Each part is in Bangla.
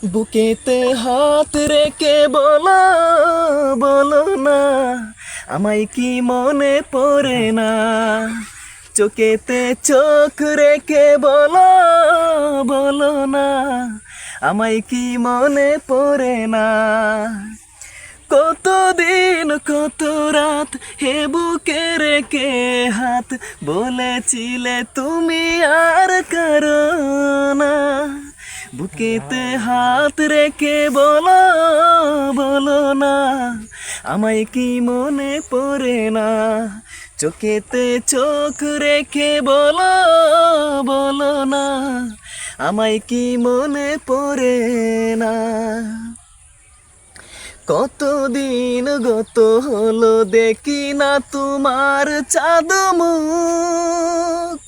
বুকেতে হাত রেখে বলো বলো না, আমায় কি মনে পড়ে না। চোখেতে চোখ রেখে বলো বলো না, আমায় কি মনে পড়ে না। কতদিন কত রাত হে বুকে রেখে হাত, বলেছিলে তুমি আর কারো না। বুকেতে হাত রেখে বলো বলো না, আমায় কি মনে পড়ে না। চোখেতে চোখ রেখে বলো বলো না, আমায় কি মনে পড়ে না। কতদিন গত হলো দেখি না তোমার চাঁদ মুখ।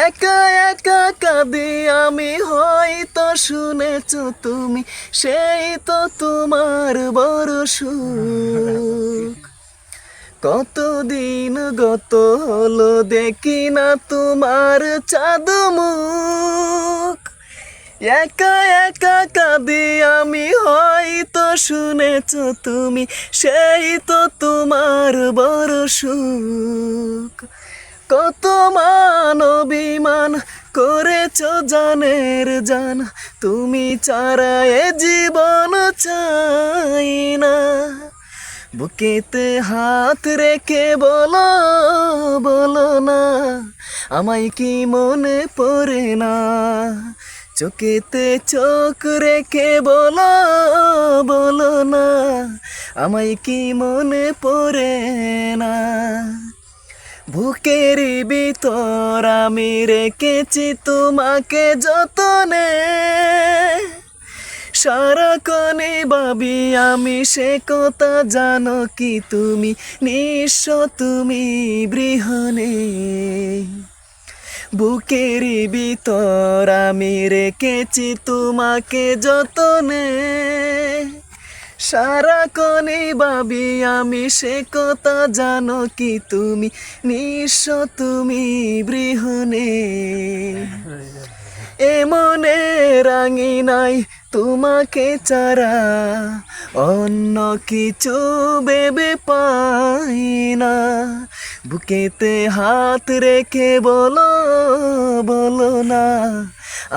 একা একা কাঁদি আমি, হয়তো শুনেছ তুমি, সেই তো তোমার বড় সুখ। কতদিন গত হলো দেখি না তোমার চাঁদ মুখ। একা একা কাঁদি আমি, হয়তো শুনেছ তুমি, সেই তো তোমার বড় সুখ। কত মান অভিমান করেছ জানের জান, তুমি ছাড়া এ জীবন চাই না। বুকেতে হাত রেখে বলো বলো না, আমায় কি মনে পড়ে না। চোখেতে চোখ রেখে বলো বলো না, আমায় কি মনে পড়ে না। বুকের ভিতর আমি রেখেছি তোমাকে যতনে, সারাক্ষণে ভাবি আমি সে কথা, জানো কি তুমি নিঃস্ব তুমি বৃহনে। বুকের ভিতর আমি রেখেছি তোমাকে যতনে, সারাক্ষণে ভাবি আমি সে কথা, জানো কি তুমি নিঃস্ব তুমি বৃহনে। এমনে রাঙি নাই তোমাকে ছাড়া, অন্য কিছু ভেবে পাই না। বুকেতে হাত রেখে বলো বলো না,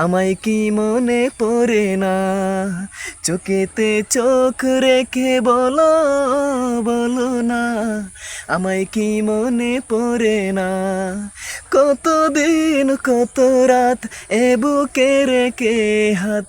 আমায় কি মনে পড়ে না। চোখেতে চোখ রেখে বলো বলো না, আমায় কি মনে পড়ে না। কতদিন কত রাত এ বুকে রেখে হাত